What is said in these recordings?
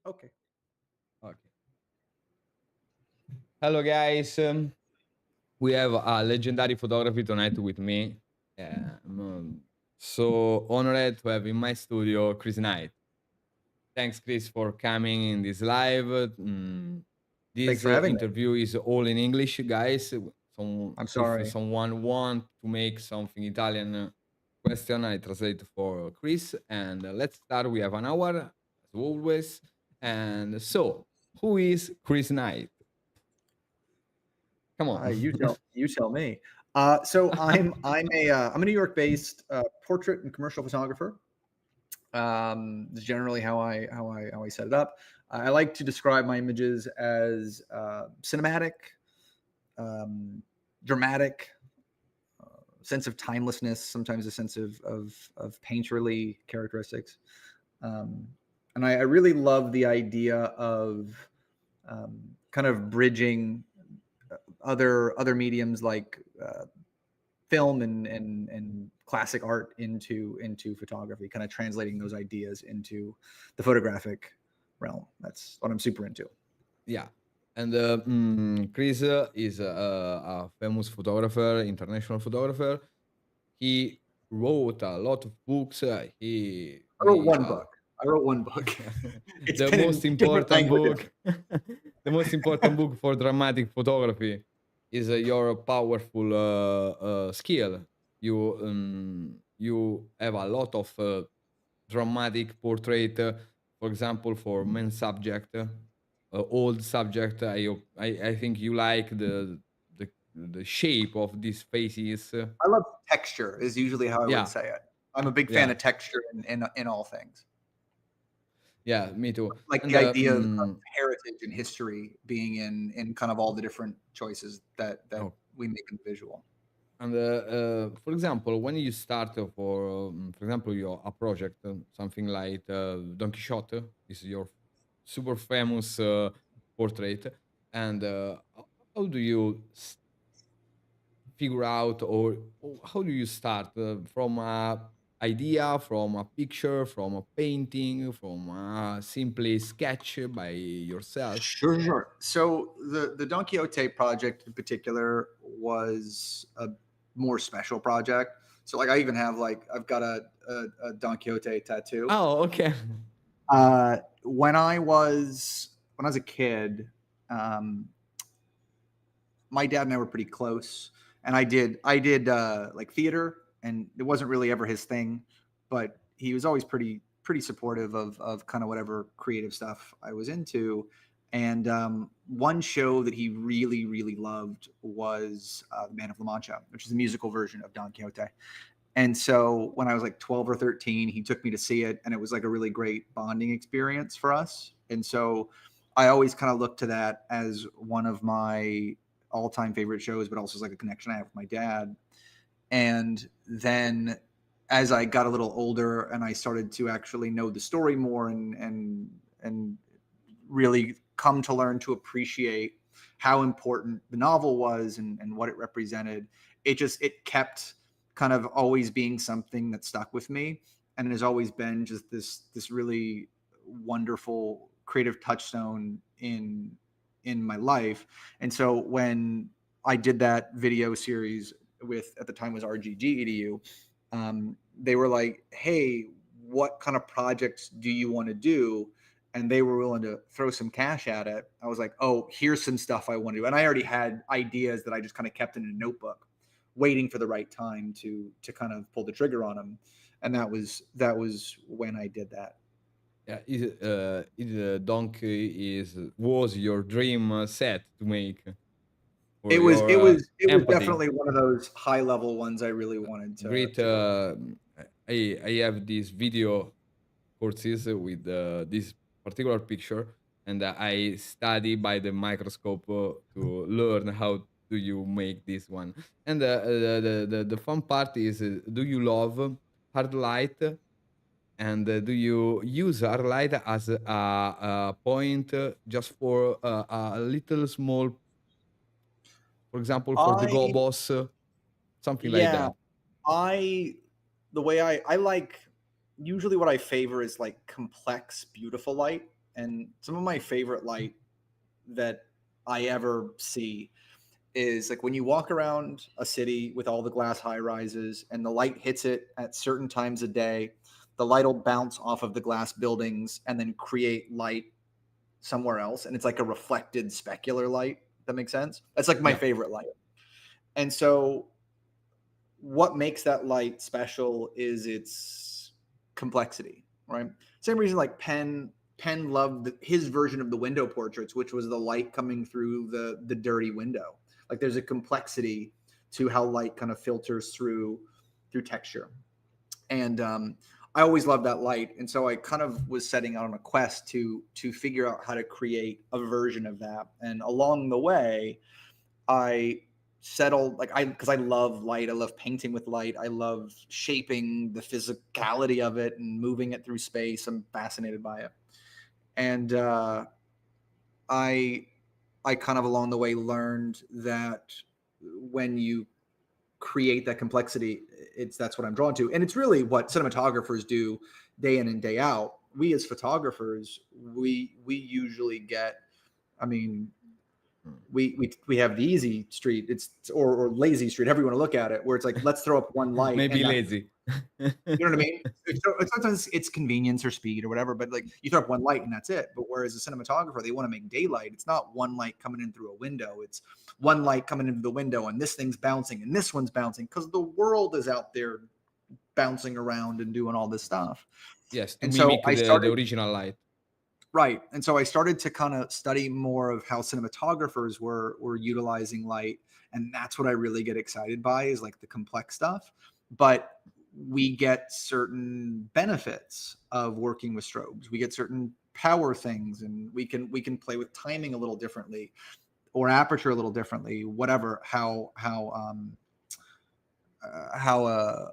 Okay. Okay. Hello, guys. We have a legendary photography tonight with me. I'm so honored to have in my studio Chris Knight. Thanks, Chris, for coming in this live. Thanks This for having me. interview is all in English, guys. I'm If sorry. someone want to make something Italian question, I translate for Chris. And let's start. We have an hour, as always. And so, who is Chris Knight? Come on. You tell me. So I'm a New York-based portrait and commercial photographer. Is generally how I set it up. I like to describe my images as cinematic, dramatic, sense of timelessness, sometimes a sense of painterly characteristics. And I really love the idea of kind of bridging other mediums like film and classic art into photography, kind of translating those ideas into the photographic realm. That's what I'm super into. Yeah. And Chris is a famous photographer, international photographer. He wrote a lot of books. He I wrote made one book. I wrote one book. It's the been most in different important languages. book. The most important book for dramatic photography is your powerful skill. You have a lot of dramatic portrait. For example, for men subject, old subject. I think you like the shape of these faces. I love texture is usually how I would Yeah, say it. I'm a big fan yeah, of texture in all things. yeah. Me too. Like And the idea of heritage and history being in kind of all the different choices that oh, we make in visual. and for example, when you start for example, your a project, something like Don Quixote is your super famous portrait, and how do you figure out, or how do you start from a idea, from a picture, from a painting, from a simply sketch by yourself? Sure. So the Don Quixote project in particular was a more special project. So like I even have I've got a Don Quixote tattoo. Oh, okay. When I was a kid, um, my dad and I were pretty close, and I did like theater, and it wasn't really ever his thing, but he was always pretty supportive of kind of whatever creative stuff I was into. And one show that he really loved was The Man of La Mancha, which is a musical version of Don Quixote. And so when I was like 12 or 13, he took me to see it, and it was like a really great bonding experience for us. And so I always kind of look to that as one of my all-time favorite shows, but also as like a connection I have with my dad. And then as I got a little older and I started to actually know the story more and really come to learn to appreciate how important the novel was and what it represented, it kept kind of always being something that stuck with me, and it has always been just this really wonderful creative touchstone in my life. And so when I did that video series with, at the time was RGG EDU, they were like, hey, what kind of projects do you want to do? And they were willing to throw some cash at it. I was like, oh, here's some stuff I want to do. And I already had ideas that I just kind of kept in a notebook, waiting for the right time to kind of pull the trigger on them. And that was when I did that. Yeah, Donkey was your dream set to make for It was your it was it was empathy. definitely one of those high level ones I really wanted Great. to go. I have these video courses with this particular picture, and I study by the microscope to learn how do you make this one. And the fun part is, do you love hard light? And do you use hard light as a point just for a little small, for example, for the I gobos, something like Yeah, that? I the way I like, usually what I favor is like complex, beautiful light. And some of my favorite light that I ever see is like when you walk around a city with all the glass high rises and the light hits it at certain times of day, the light will bounce off of the glass buildings and then create light somewhere else. And it's like a reflected specular light. That makes sense. That's like my Yeah. favorite light. And so what makes that light special is its complexity, right? Same reason like Penn loved his version of the window portraits, which was the light coming through the dirty window. Like there's a complexity to how light kind of filters through texture. And I always loved that light. And so I kind of was setting out on a quest to figure out how to create a version of that. And along the way, I settled because I love light. I love painting with light. I love shaping the physicality of it and moving it through space. I'm fascinated by it. And I kind of along the way learned that when you create that complexity, that's what I'm drawn to. And it's really what cinematographers do day in and day out. We as photographers, we usually get, I mean, we have the easy street, or lazy street, however you want to look at it, where it's like, let's throw up one light. Maybe lazy. You know what I mean? Sometimes it's convenience or speed or whatever, but like you throw up one light and that's it. But whereas a cinematographer, they want to make daylight. It's not one light coming in through a window. It's one light coming into the window and this thing's bouncing and this one's bouncing because the world is out there bouncing around and doing all this stuff. Yes, to And mimic so I the started, original light. right. And so I started to kind of study more of how cinematographers were utilizing light. And that's what I really get excited by, is like the complex stuff. But we get certain benefits of working with strobes. We get certain power things, and we can play with timing a little differently, or aperture a little differently, whatever, how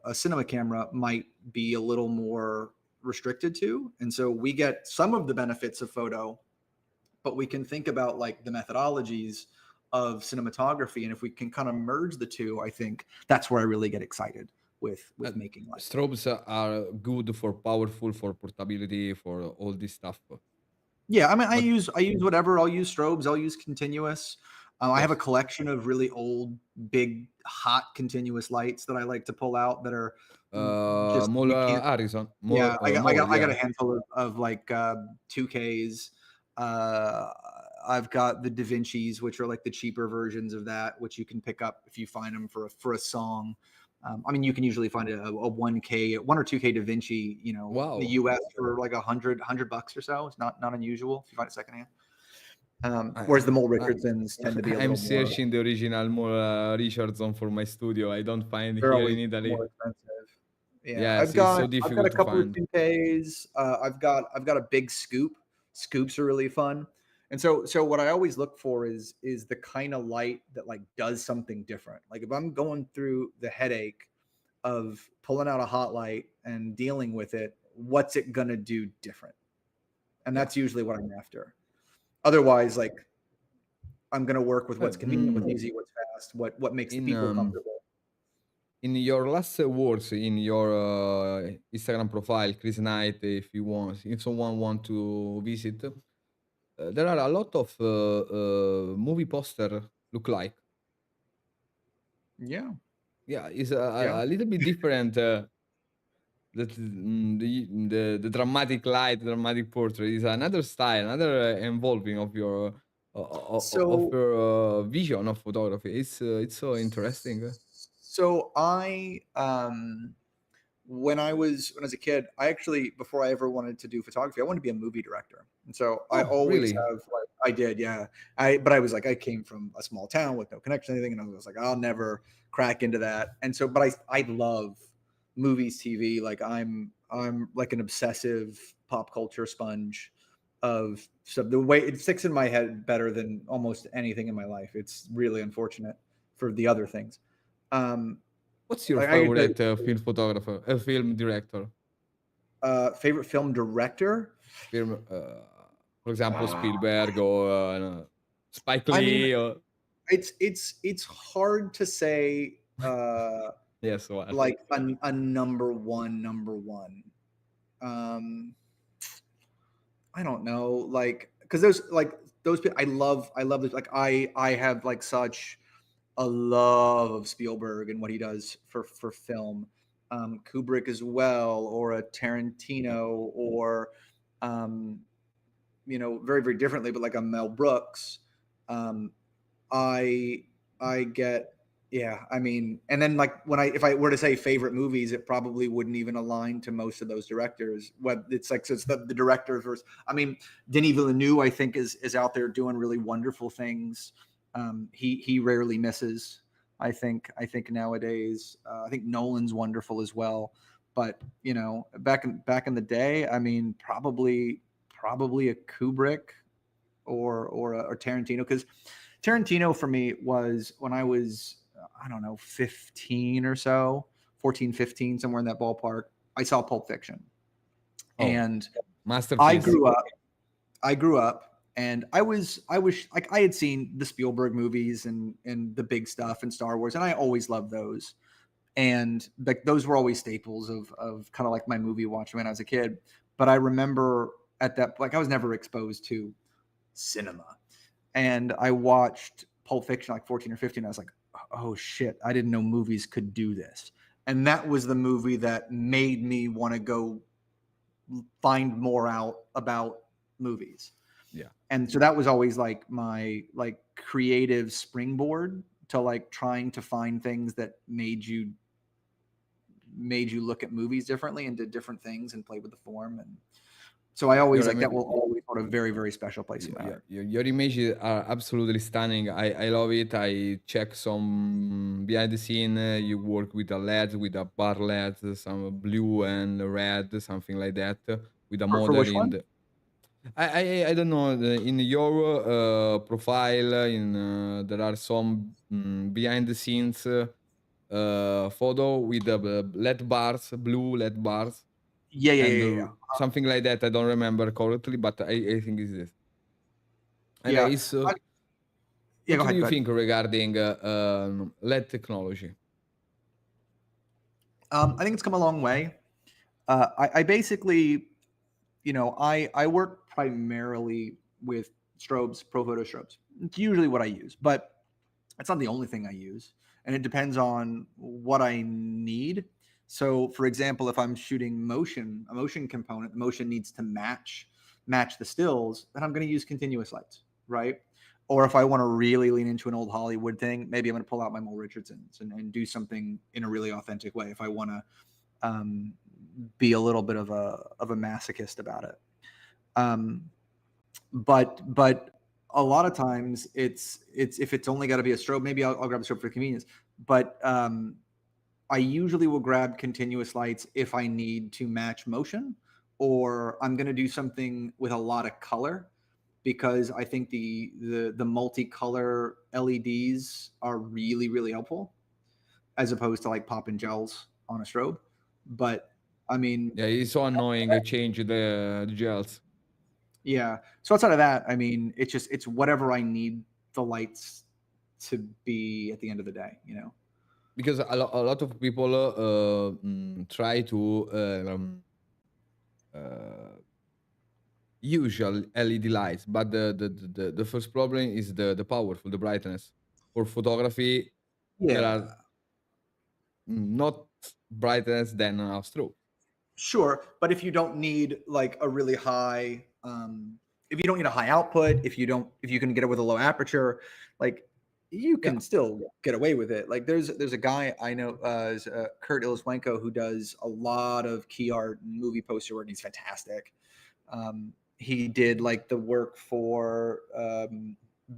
a cinema camera might be a little more restricted to. And so we get some of the benefits of photo, but we can think about like the methodologies of cinematography. And if we can kind of merge the two, I think that's where I really get excited with making light. Strobes are good for powerful, for portability, for all this stuff. Yeah, I mean, I But use whatever. I'll use strobes. I'll use continuous. I have a yes, collection of really old, big, hot continuous lights that I like to pull out that are just Mole you can't. Harrison, Yeah, Mole, I got yeah. a handful of like 2Ks. Uh, I've got the Da Vinci's, which are like the cheaper versions of that, which you can pick up if you find them for a song. I mean, you can usually find a 1K, 1 or 2K Da Vinci, in the Wow. US for like $100 or so. It's not unusual if you find it secondhand. Whereas I, the Mole I, Richardsons tend to be a I'm little more. searching the original Mole Richardson for my studio. I don't find They're here in always Italy. more expensive. Yeah, Yes, it's so I've got difficult a to couple of find. 2Ks. I've got a big scoop. Scoops are really fun. And so what I always look for is the kind of light that like does something different. Like if I'm going through the headache of pulling out a hot light and dealing with it, what's it gonna do different? And Yeah. that's usually what I'm after. Otherwise, like I'm gonna work with Well, what's convenient, what's easy, what's fast, what makes the in people comfortable. in your last words in your Instagram profile, Chris Knight, if you want, if someone want to visit, there are a lot of movie poster look like. Yeah, Yeah, it's yeah. a little bit different. The dramatic light, dramatic portrait is another style, another involving of your So vision of photography. It's so interesting. so I when I was a kid, I actually, before I ever wanted to do photography, I wanted to be a movie director. And so I Oh, always really? have like I did, yeah. But I was like I came from a small town with no connection or anything, and I was like I'll never crack into that. And so but I love movies, TV. Like I'm like an obsessive pop culture sponge of stuff. The way it sticks in my head better than almost anything in my life. It's really unfortunate for the other things. Um What's your like I could tell you favorite film photographer, film director? favorite film director. Film, for example, Spielberg or Spike I mean, Lee or it's hard to say yes, what? like a number one. Um I don't know, like, because those people, I love this. Like, I have like such a love of Spielberg and what he does for film. Kubrick as well, or a Tarantino, or um, very very differently, but like a Mel Brooks. Um, I I get yeah, I mean, and then like when if I were to say favorite movies, it probably wouldn't even align to most of those directors. What it's like, so it's the directors versus. I mean, Denis Villeneuve, I think is out there doing really wonderful things. He rarely misses. I think nowadays, I think Nolan's wonderful as well. But back in the day, I mean, probably a Kubrick or Tarantino, because Tarantino for me was when I was, I don't know, 15 or so, 14, 15, somewhere in that ballpark. I saw Pulp Fiction. Oh, And I masterpiece. grew up and I was like, I had seen the Spielberg movies and the big stuff and Star Wars, and I always loved those. And like those were always staples of kind of like my movie watching when I was a kid. But I remember at that, like, I was never exposed to cinema. And I watched Pulp Fiction like 14 or 15. I was like, oh shit, I didn't know movies could do this. And that was the movie that made me want to go find more out about movies. Yeah. And so that was always like my like creative springboard to like trying to find things that made you look at movies differently and did different things and play with the form. And so I always like that will always hold a very, very special place in my heart. Your images are absolutely stunning. I love it. I check some behind the scene. You work with the LEDs, with the bar LEDs, some blue and red, something like that, with a For model which in one? the. I don't know. In your profile, there are some behind the scenes photo with the LED bars, blue LED bars, Yeah, yeah, and yeah, yeah. something like that. I don't remember correctly, but I think it's this. And Yeah. it's Yeah, what go do ahead. you Go ahead. think regarding LED technology? I think it's come a long way. I basically, I work primarily with strobes, Profoto strobes. It's usually what I use, but it's not the only thing I use, and it depends on what I need. So, for example, if I'm shooting a motion component, the motion needs to match the stills, then I'm going to use continuous lights, right? Or if I want to really lean into an old Hollywood thing, maybe I'm going to pull out my Mole Richardsons and do something in a really authentic way. If I want to be a little bit of a masochist about it. But a lot of times it's if it's only got to be a strobe, maybe I'll grab a strobe for convenience. But I usually will grab continuous lights if I need to match motion, or I'm going to do something with a lot of color, because I think the multicolor LEDs are really really helpful, as opposed to like popping gels on a strobe. But I mean, Yeah, it's so annoying. Change the gels yeah. So outside of that, I mean, it's whatever I need the lights to be at the end of the day. because a lot of people try to uh, use LED lights, but the first problem is the powerful, the brightness. For photography, there Yeah. are not brightness than a strobe. Sure, but if you don't need like a really high, if you don't need a high output, if you can get it with a low aperture, like you Yeah. can still get away with it. Like there's a guy I know, Kurt Ilizwenko, who does a lot of key art and movie poster work. And he's fantastic. He did like the work for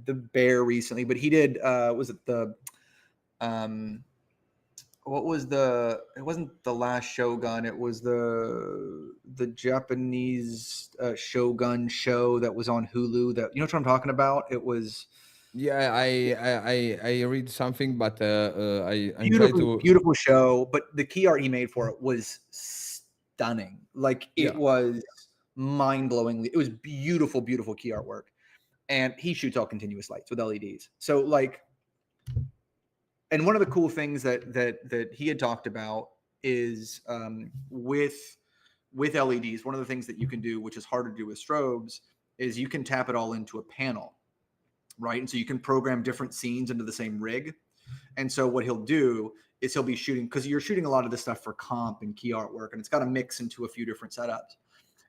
the Bear recently, but he did was it the what was it wasn't the last Shogun, it was the Japanese Shogun show that was on Hulu, that what I'm talking about. It was Yeah, I read something, but I'm trying beautiful, to. beautiful show, but the key art he made for it was stunning. Like it Yeah, was mind-blowingly, it was beautiful, beautiful key artwork. And he shoots all continuous lights with LEDs. So like, and one of the cool things that he had talked about is with with LEDs, one of the things that you can do, which is hard to do with strobes, is you can tap it all into a panel, right? And so you can program different scenes into the same rig. And so what he'll do is he'll be shooting, because you're shooting a lot of this stuff for comp and key artwork, and it's got to mix into a few different setups.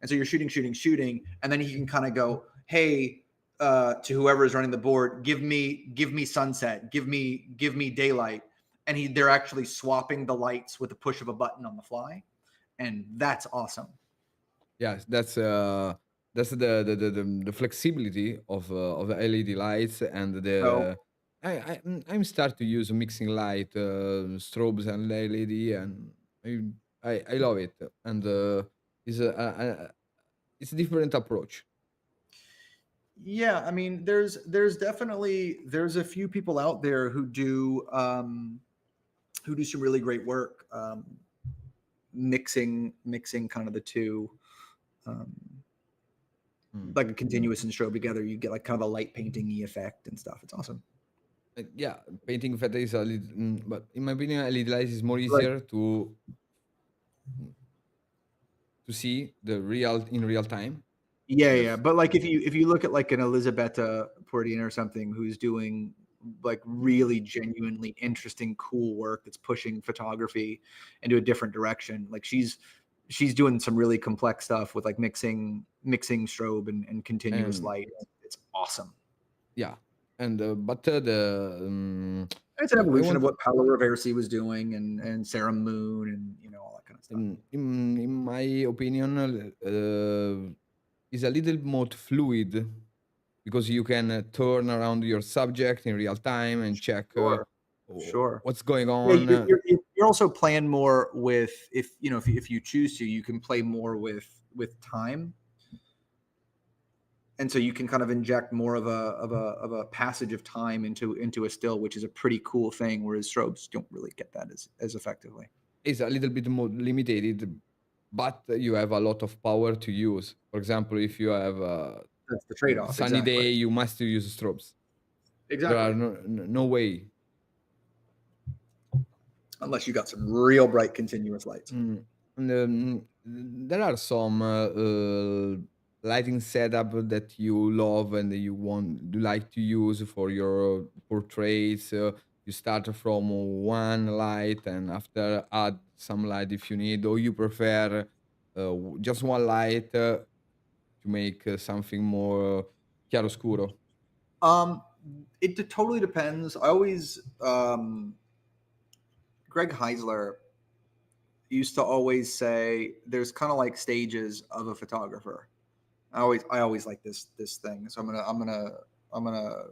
And so you're shooting, and then he can kind of go, hey, to whoever is running the board, give me sunset, give me daylight, and they're actually swapping the lights with the push of a button on the fly, and that's awesome. Yes, that's the flexibility of the LED lights and So the I'm start to use mixing light, strobes and LED, and I love it, and it's a different approach. yeah, I mean, there's definitely there's a few people out there who do some really great work, mixing kind of the two, um, Mm. like a continuous and strobe together. You get like kind of a light painting-y effect and stuff. It's awesome. Yeah, painting effect is a little, but in my opinion, LED light is more Like, easier to see the real in real time. yeah. Yes. But like if you look at like an Elisabetta Portian or something who's doing like really genuinely interesting, cool work that's pushing photography into a different direction, like she's doing some really complex stuff with like mixing strobe and continuous And light. It's awesome. yeah, and but It's an I evolution of want what Paolo Reversi was doing and Sarah Moon and all that kind of stuff. in my opinion, is a little more fluid because you can turn around your subject in real time and check Sure. Sure. what's going Yeah, on. you're also playing more with, if you choose to, you can play more with time, and so you can kind of inject more of a passage of time into a still, which is a pretty cool thing. Whereas strobes don't really get that as effectively. Is a little bit more limited, but you have a lot of power to use. For example, if you have a That's the trade-off. sunny Exactly. day, you must use strobes. There are Exactly. no way. Unless you got some real bright continuous lights. And, there are some lighting setup that you love and that you like to use for your portraits. You start from one light and after add some light if you need, or you prefer just one light to make something more chiaroscuro. Um, it totally depends. I always Greg Heisler used to always say there's kind of like stages of a photographer. I always like this thing. So I'm gonna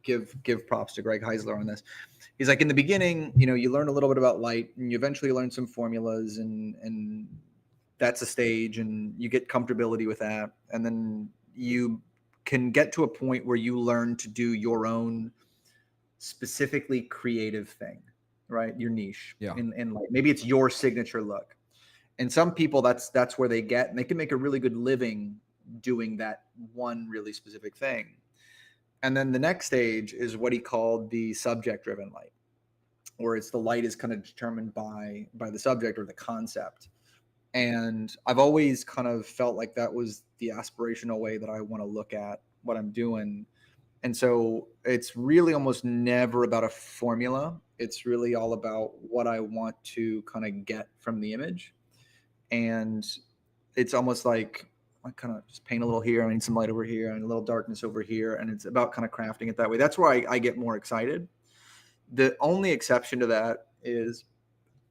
give props to Greg Heisler on this. He's like, in the beginning, you learn a little bit about light, and you eventually learn some formulas, and that's a stage, and you get comfortability with that, and then you can get to a point where you learn to do your own specifically creative thing, right? Your niche Yeah. in light. Maybe it's your signature look. And some people, that's where they get, and they can make a really good living doing that one really specific thing. And then the next stage is what he called the subject driven light, where it's the light is kind of determined by the subject or the concept. And I've always kind of felt like that was the aspirational way that I want to look at what I'm doing. And so it's really almost never about a formula. It's really all about what I want to kind of get from the image. And it's almost like I kind of just paint a little here, I need some light over here and a little darkness over here. And it's about kind of crafting it that way. That's where I get more excited. The only exception to that is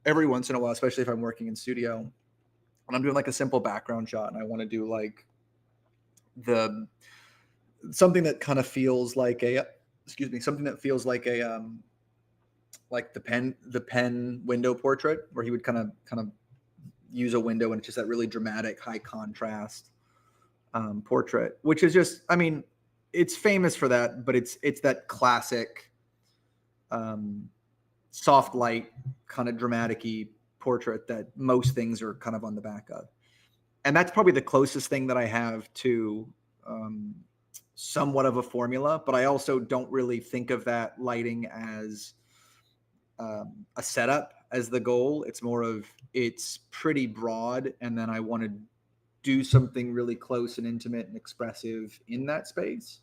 every once in a while, especially if I'm working in studio and I'm doing like a simple background shot and I want to do like the something that kind of feels like something that feels like the pen window portrait, where he would kind of use a window and it's just that really dramatic high contrast portrait, which is just, I mean, it's famous for that, but it's that classic soft light kind of dramatic-y portrait that most things are kind of on the back of. And that's probably the closest thing that I have to somewhat of a formula, but I also don't really think of that lighting as a setup. as the goal. It's more of it's pretty broad, and then I want to do something really close and intimate and expressive in that space.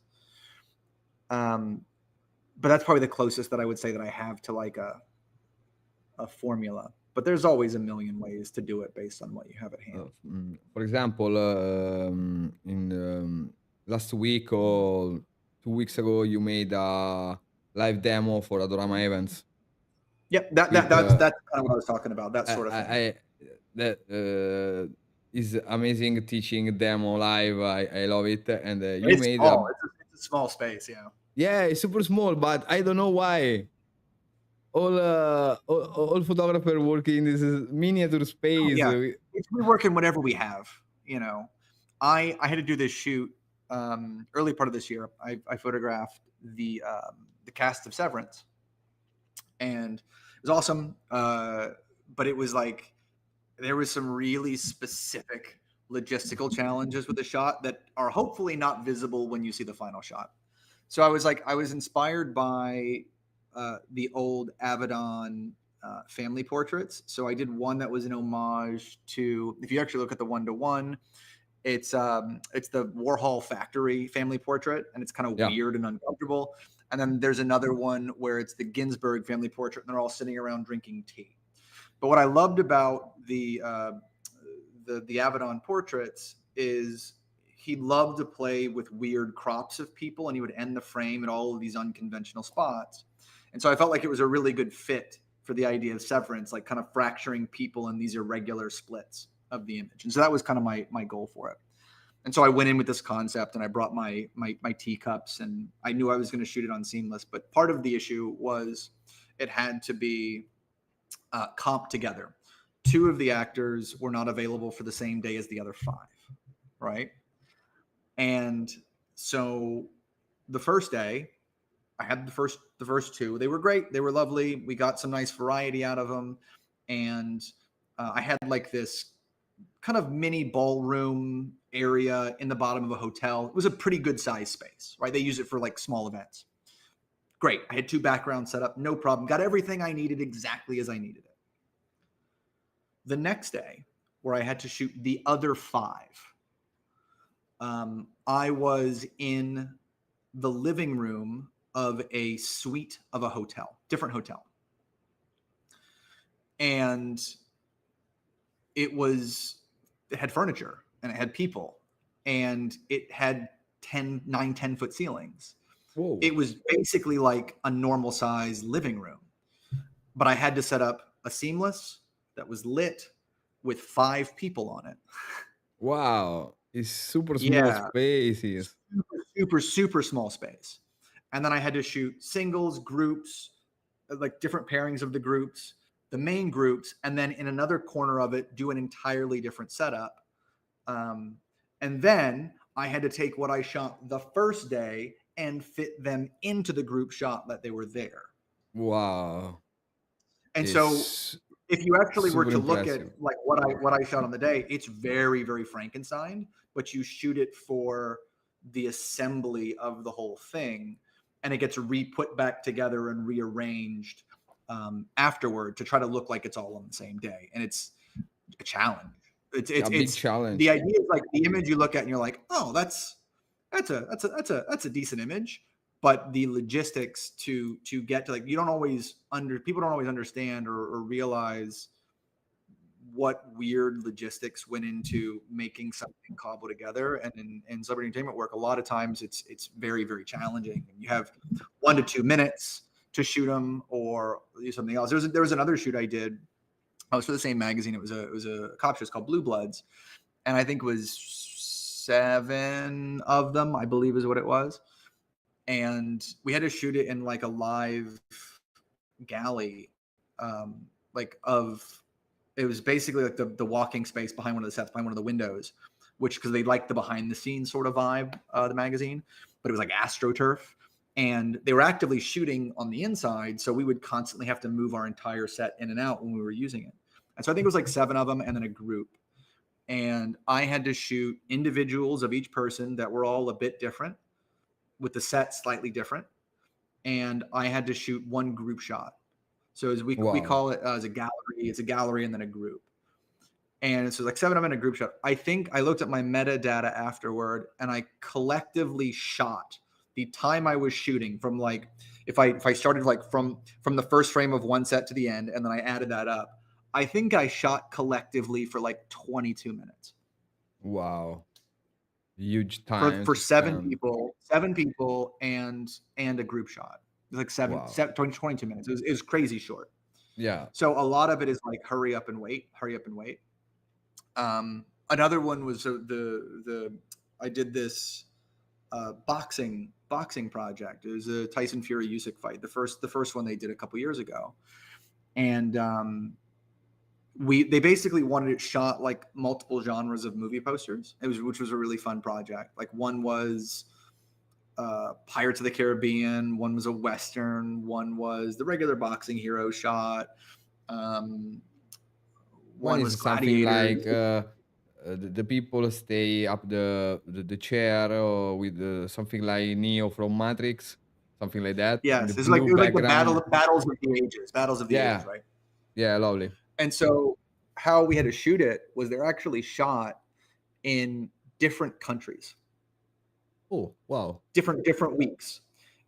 But that's probably the closest that I would say that I have to like a formula. But there's always a million ways to do it based on what you have at hand. For example, in last week or 2 weeks ago, you made a live demo for Adorama events. Yep, With, that's kind of what I was talking about. That sort of thing. That is amazing teaching demo live. I love it, and you It's made small. It's a small space. Yeah. yeah, it's super small, but I don't know why. All photographers working in this miniature space. Yeah, we work in whatever we have. You know, I had to do this shoot early part of this year. I photographed the cast of Severance, and it was awesome. But it was like there was some really specific logistical challenges with the shot that are hopefully not visible when you see the final shot. So I was inspired by the old Avedon family portraits. So I did one that was an homage to, if you actually look at the 1-to-1, it's the Warhol factory family portrait, and it's kind of weird and uncomfortable. And then there's another one where it's the Ginsberg family portrait, and they're all sitting around drinking tea. But what I loved about the Avedon portraits is he loved to play with weird crops of people, and he would end the frame at all of these unconventional spots. And so I felt like it was a really good fit for the idea of Severance, like kind of fracturing people in these irregular splits of the image. And so that was kind of my goal for it. And so I went in with this concept, and I brought my teacups, and I knew I was going to shoot it on seamless. But part of the issue was it had to be comped together. 2 of the actors were not available for the same day as the other 5, right? And so the first day, I had the first 2. They were great. They were lovely. We got some nice variety out of them. And I had like this kind of mini ballroom area in the bottom of a hotel. It was a pretty good size space, right? They use it for like small events. Great. I had 2 backgrounds set up, no problem. Got everything I needed exactly as I needed it. The next day, where I had to shoot the other 5, I was in the living room of a suite of a hotel, different hotel. And it had furniture, and it had people, and it had 9-10 foot ceilings. Whoa. It was basically like a normal size living room, but I had to set up a seamless that was lit with 5 people on it. Wow, it's super small spaces. Super small space. And then I had to shoot singles, groups, like different pairings of the groups, the main groups, and then in another corner of it, do an entirely different setup. And then I had to take what I shot the first day and fit them into the group shot that they were there. Wow. And so if you actually were to look at like what I shot on the day, it's very, very Frankenstein, but you shoot it for the assembly of the whole thing, and it gets re-put back together and rearranged afterward to try to look like it's all on the same day. And it's a challenge. It's a big challenge. The idea is like the image you look at and you're like, oh, that's a decent image. But the logistics to get to like, people don't always understand or realize what weird logistics went into making something cobble together. And in celebrity entertainment work, a lot of times it's very, very challenging. You have 1 to 2 minutes to shoot them or do something else. There was another shoot I did. I was for the same magazine. It was a cop show. It's called Blue Bloods, and I think it was 7 of them, I believe, is what it was. And we had to shoot it in like a live galley, it was basically like the walking space behind one of the sets, behind one of the windows, which because they liked the behind the scenes sort of vibe, the magazine, but it was like AstroTurf. And they were actively shooting on the inside, so we would constantly have to move our entire set in and out when we were using it. And so I think it was like 7 of them and then a group. And I had to shoot individuals of each person that were all a bit different, with the set slightly different. And I had to shoot 1 group shot. So as we Wow. call it as a gallery, it's a gallery and then a group. And so like 7 of them in a group shot. I think I looked at my metadata afterward and I collectively shot the time I was shooting from like if I started like from the first frame of one set to the end and then I added that up. I think I shot collectively for like 22 minutes. Wow. Huge time For to spend. 7 people and a group shot. It was like Wow. 22 minutes. It was crazy short. Yeah. So a lot of it is like hurry up and wait. Another one was the I did this boxing project. It was a Tyson Fury Usyk fight, the first one they did a couple years ago, and they basically wanted it shot like multiple genres of movie posters. Which was a really fun project. Like one was Pirates of the Caribbean, one was a Western, one was the regular boxing hero shot. One One was is something like Gladiators. the people stay up the chair or with something like Neo from Matrix, something like that. In the Yes, blue it was like the background. battles of the ages, Yeah. right? Yeah. Lovely. And so how we had to shoot it was they're actually shot in different countries, Oh, wow. different weeks.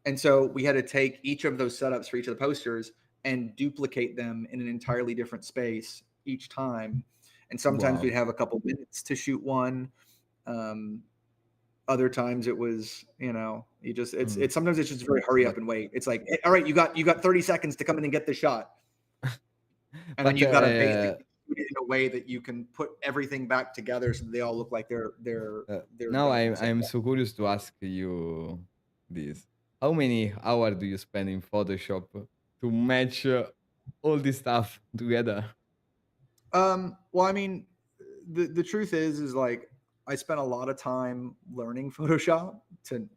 And so we had to take each of those setups for each of the posters and duplicate them in an entirely different space each time. And sometimes Wow. we'd have a couple minutes to shoot one. Other times it was, it's sometimes it's just very hurry up But and wait. It's like, "Hey, all right, you got 30 seconds to come in and get the shot." And then but you've got to basically shoot it in a way that you can put everything back together so they all look like they're now going from I'm the same I'm place. so curious to ask you this. How many hours do you spend in Photoshop to match all this stuff together? Well, I mean, the truth is like I spent a lot of time learning Photoshop to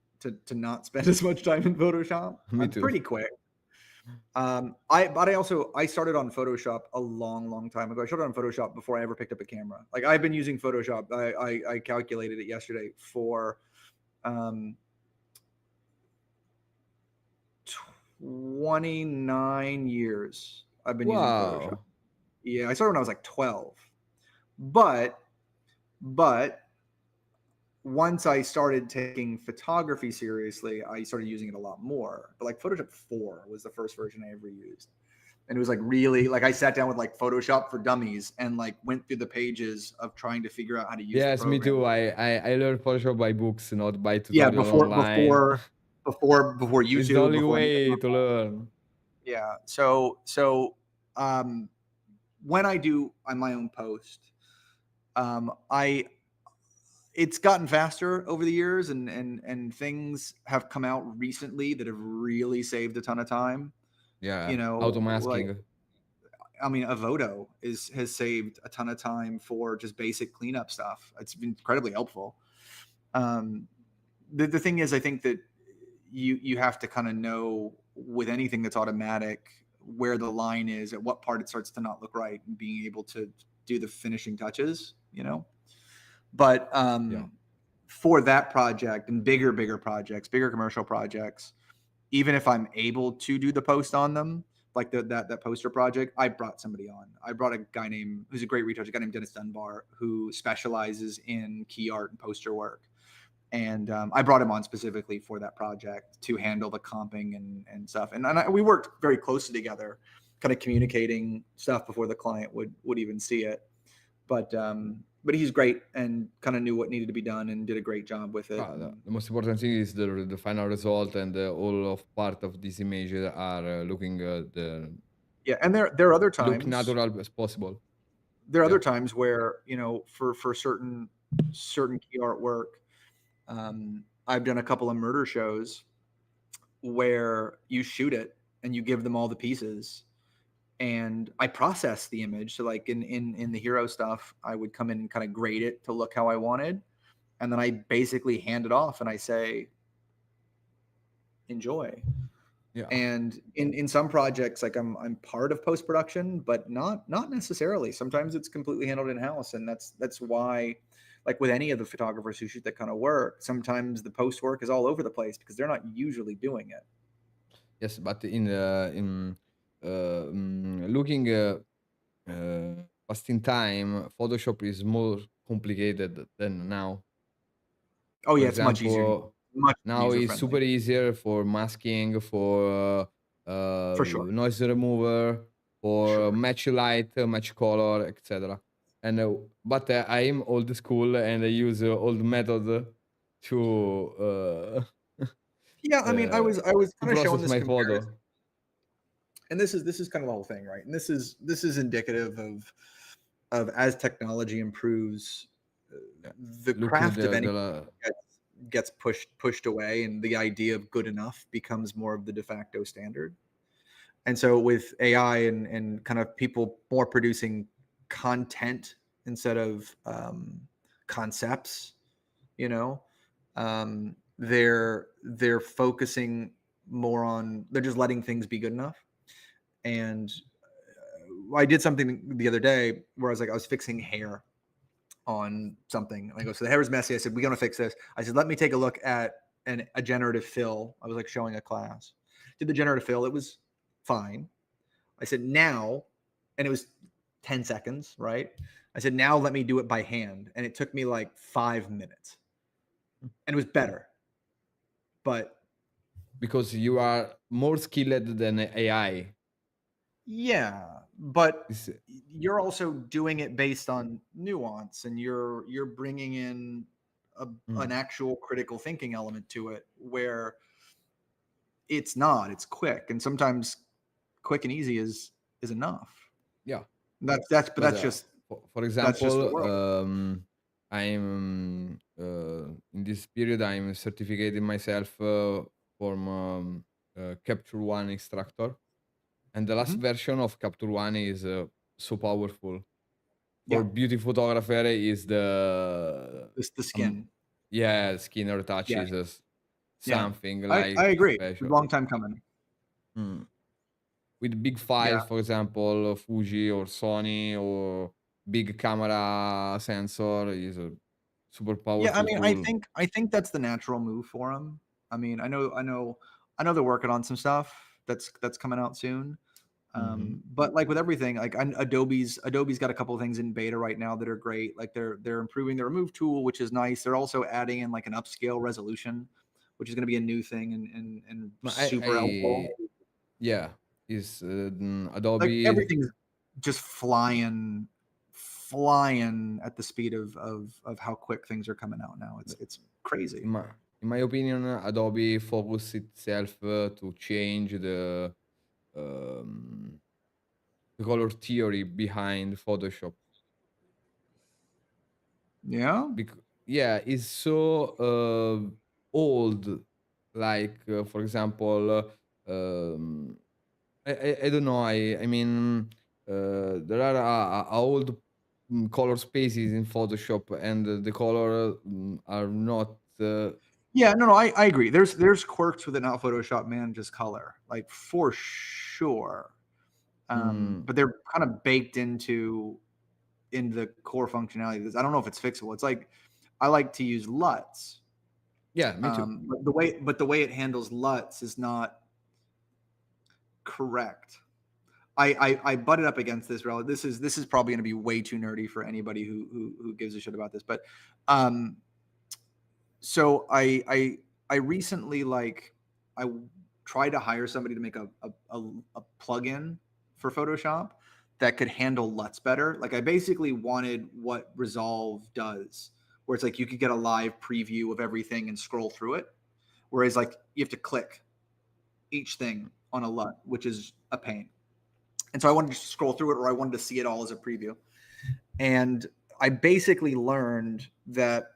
not spend as much time in Photoshop. Me I'm too. pretty quick. I started on Photoshop a long time ago. I started on Photoshop before I ever picked up a camera. Like I've been using Photoshop. I calculated it yesterday for um 29 years. I've been using Photoshop. Wow. Yeah, I started when I was like 12. But but once I started taking photography seriously, I started using it a lot more. But like Photoshop 4 was the first version I ever used. And it was like really like I sat down with like Photoshop for Dummies and like went through the pages of trying to figure out how to use the Yes, me program. too. I learned Photoshop by books, not by Yeah, tutorial online. before It's the YouTube, only before anything way like to that. learn. Yeah. So um when I do on my own post, I it's gotten faster over the years and things have come out recently that have really saved a ton of time. Yeah, You know, like automasking. I mean, Avoto has saved a ton of time for just basic cleanup stuff. It's been incredibly helpful. Um, the thing is, I think that you have to kind of know with anything that's automatic where the line is, at what part it starts to not look right, and being able to do the finishing touches. But Yeah. for that project and bigger projects, bigger commercial projects, even if I'm able to do the post on them, like that poster project, I brought somebody on. I brought a guy who's a great retoucher, a guy named Dennis Dunbar, who specializes in key art and poster work. And I brought him on specifically for that project to handle the comping and stuff. And we worked very closely together, kind of communicating stuff before the client would even see it. But he's great and kind of knew what needed to be done and did a great job with it. And The most important thing is the final result, and all of part of this image are looking yeah, and there are other look times natural as possible. there are Yeah. other times where for certain key artwork, I've done a couple of murder shows where you shoot it and you give them all the pieces and I process the image. So like in the hero stuff, I would come in and kind of grade it to look how I wanted, and then I basically hand it off and I say, enjoy. Yeah. And in some projects, like I'm part of post production, but not necessarily. Sometimes it's completely handled in house, and that's why, like with any of the photographers who shoot that kind of work, sometimes the post work is all over the place because they're not usually doing it. Yes, but in looking past in time, Photoshop is more complicated than now. Oh For yeah, it's much easier, example, much now user it's friendly super easier for masking, for for sure. noise remover, for Sure. match light, match color, etc. And but I'm old school and I use old method to Yeah, I mean, uh, I was to kind of showing process this my comparison, photo. and this is kind of the whole thing, right? And this is indicative of as technology improves, uh, Yeah, the looking craft of any the gets pushed away, and the idea of good enough becomes more of the de facto standard. And so with AI and kind of people more producing content instead of concepts, you know, they're focusing more on, they're just letting things be good enough. And I did something the other day where I was fixing hair on something. And I go, so the hair is messy. I said, we're gonna fix this. I said, let me take a look at a generative fill. I was like showing a class. Did the generative fill, it was fine. I said, now, and it was 10 seconds, right? I said, now let me do it by hand. And it took me like 5 minutes. And it was better. But because you are more skilled than AI. yeah, but Is you're also doing it based on nuance, and you're bringing in an mm, actual critical thinking element to it where it's quick, and sometimes quick and easy is enough. yeah. But But for that's just the example, world. I'm in this period I'm certificating myself from Capture One instructor, and the last Mhm. version of Capture One is so powerful. For Yeah, beauty photographer, is the this the um, skin. yeah, skin retouch Yeah, is yeah. something I like agree. special. Long time coming. Mm. With big Yeah. files, for example, Fuji or Sony or big camera sensor is a super Yeah, I powerful mean, tool. I think that's the natural move for them. I mean, I know they're working on some stuff that's coming out soon. Mhm. But like with everything, like Adobe's got a couple of things in beta right now that are great. Like they're improving the remove tool, which is nice. They're also adding in like an upscale resolution, which is going to be a new thing and Ma super helpful. yeah, is Like Adobe. everything's just flying at the speed of how quick things are coming out now. It's In crazy. my in my opinion, Adobe focused itself to change um, the color theory behind Photoshop. Yeah. Yeah, it's so old. Like for example, I don't know. I mean, there are old color spaces in Photoshop, and the color are not. Yeah, no, I agree. There's quirks within how Photoshop manages color, like for sure. Mm, But they're kind of baked into the core functionality. I don't know if it's fixable. It's like I like to use LUTs, yeah, me too. but the way it handles LUTs is not correct. I butted up against this. This is probably going to be way too nerdy for anybody who gives a shit about this. But um, so I recently I tried to hire somebody to make a plugin for Photoshop that could handle LUTs better. Like I basically wanted what Resolve does, where it's like you could get a live preview of everything and scroll through it. Whereas like you have to click each thing on a LUT, which is a pain. And so I wanted to scroll through it, or I wanted to see it all as a preview. And I basically learned that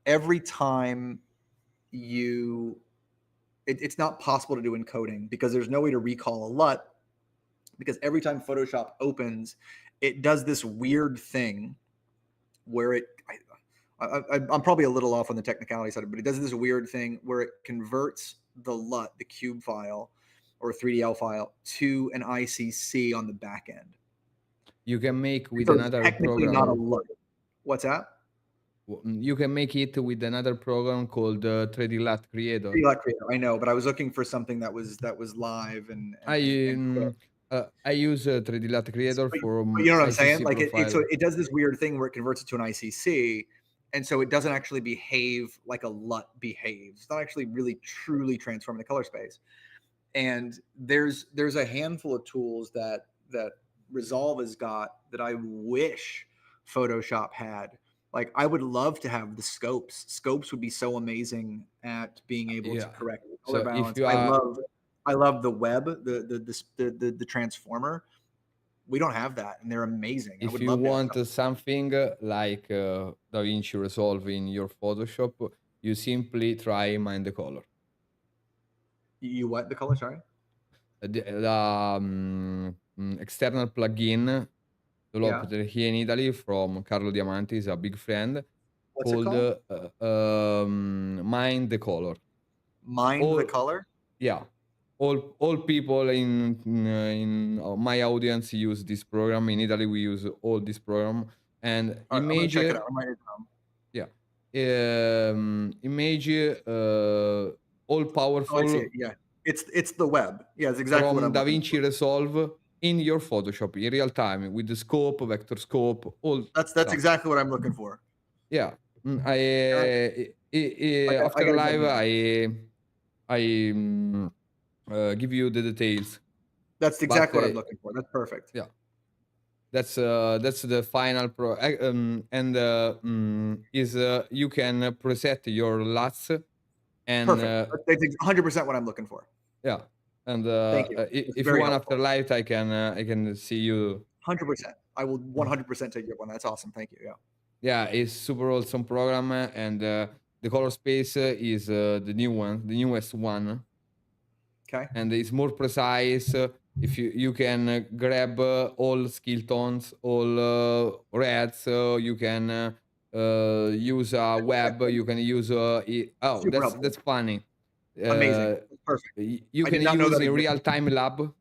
every time you it's not possible to do encoding because there's no way to recall a LUT, because every time Photoshop opens, it does this weird thing where I'm probably a little off on the technicality side, but it does this weird thing where it converts the LUT, the cube file or 3DL file, to an ICC on the back end. You can make with So it's another technically not a program. LUT. What's that? You can make it with another program called 3D Lat Creator. Free Lot Creator, I know, but I was looking for something that was live and quick. I use 3D Lat Creator But for but you know what I'm saying? ICC Like profile. it does this weird thing where it converts it to an ICC, and so it doesn't actually behave like a LUT behaves. It's not actually really truly transforming the color space. And there's a handful of tools that Resolve has got that I wish Photoshop had. Like I would love to have the scopes. Scopes would be so amazing at being able to Yeah. correct the color So if balance. you are I love the web, the transformer. We don't have that, and they're amazing. I if would you love to have want something. something like DaVinci Resolve in your Photoshop, you simply try Mind the Color. You what the color? Sorry. External plugin Yeah. developed here in Italy from Carlo Diamanti, is a big friend, What's it called called? Mind the Color. Mind the All color. Yeah, all people in my audience use this program. In Italy, we use all this program and All right, I'm gonna image. check it out. I'm writing it down. Yeah, image all Oh, I see it. powerful Yeah, it's the web. Yeah, it's exactly what from I'm looking DaVinci for. Resolve in your Photoshop in real time with the scope, vector scope, all That's stuff. exactly what I'm looking for. Yeah, Yeah, I after gotta get live, into that. I give you the details, That's but exactly what I'm looking for. That's perfect. yeah, that's the final and is you can preset your LUTs and Perfect. That's 100% what I'm looking for. yeah, and Thank you. It's if you very want after helpful. live, I can see you. 100%. I will 100% take your one. That's awesome. Thank you. Yeah. Yeah, it's super awesome program, and the color space is the new one, the newest one, Okay. and it's more precise. If you can grab all skill tones, all reds, you can use a web. You can use oh, Super helpful. that's funny. Amazing. Uh, Perfect. you I can did not know use that in existed real time lab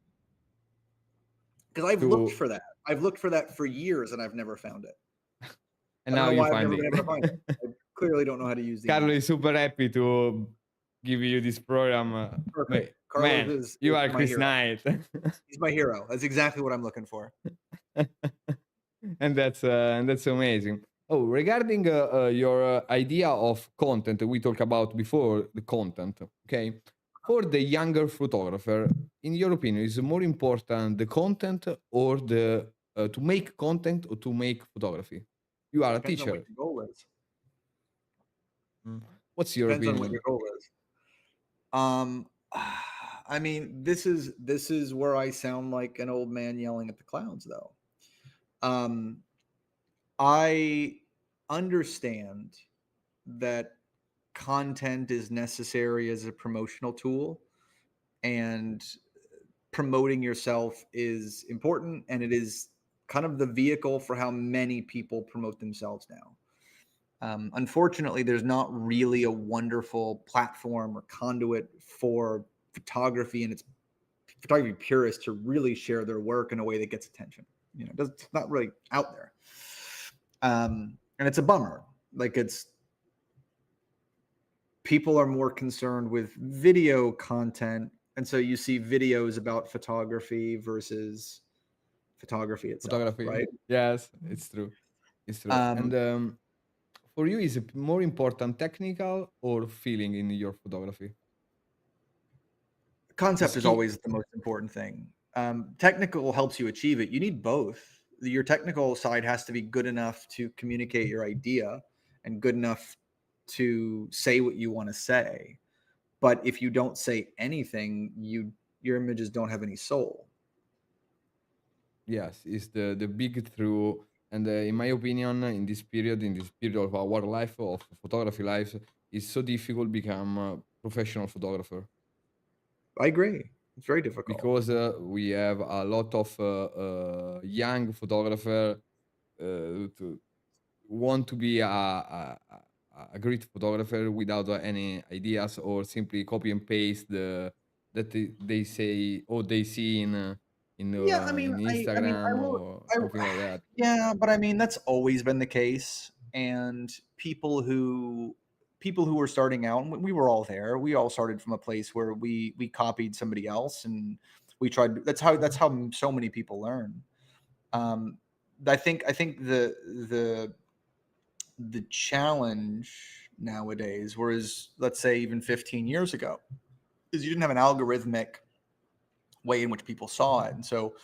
because I've looked to, for that. I've looked for that for years and I've never found it. and I don't now know you why I've find never it. been able to find it. I clearly don't know how to use the Carlo internet. is super happy to give you this program. Perfect. Carlos Man, you is are my Chris hero. Knight. He's my hero. That's exactly what I'm looking for. And that's amazing. Oh, regarding your idea of content we talked about before, the content, okay? For the younger photographer, in your opinion, is more important the content or the to make content or to make photography? You are a Depends on what teacher. your goal is. Mm. What's your Depends on what your opinion? goal is. I mean, this is where I sound like an old man yelling at the clouds, though. Um, I understand that content is necessary as a promotional tool, and promoting yourself is important, and it is kind of the vehicle for how many people promote themselves now. Unfortunately, there's not really a wonderful platform or conduit for photography and its photography purists to really share their work in a way that gets attention. You know, it's not really out there, and it's a bummer. Like it's people are more concerned with video content, and so you see videos about photography versus photography itself, Photography. right? Yes, it's true. It's true. Um, And for you, is it more important technical or feeling in your photography? The Concept is skill. always the most important thing. Technical helps you achieve it. You need both. Your technical side has to be good enough to communicate your idea and good enough to say what you want to say. But if you don't say anything, your images don't have any soul. Yes, is the big through. And in my opinion, in this period of our life, of photography life, it's so difficult become a professional photographer I agree. It's very difficult. because we have a lot of young photographer to want to be a great photographer without any ideas or simply copy and paste that they say or they see Yeah, in I Instagram will or I something like that. yeah, but I mean that's always been the case. and people who were starting out, and we were all there. We all started from a place where we copied somebody else, and we tried. That's how so many people learn. I think the challenge nowadays, whereas let's say even 15 years ago, is you didn't have an algorithmic way in which people saw it, and so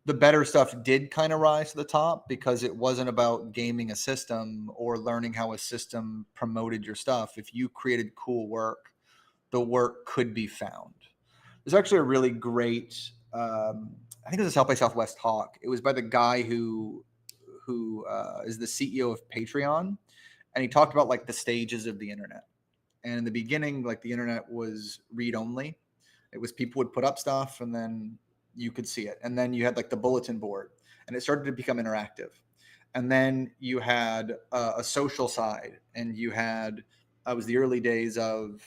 the better stuff did kind of rise to the top because it wasn't about gaming a system or learning how a system promoted your stuff. If you created cool work, the work could be found. There's actually a really great, I think it was a South by Southwest talk. It was by the guy who is the CEO of Patreon, and he talked about like the stages of the internet. And in the beginning, like the internet was read only. It was people would put up stuff and then you could see it. And then you had like the bulletin board, and it started to become interactive. And then you had a social side, and you had, it was the early days of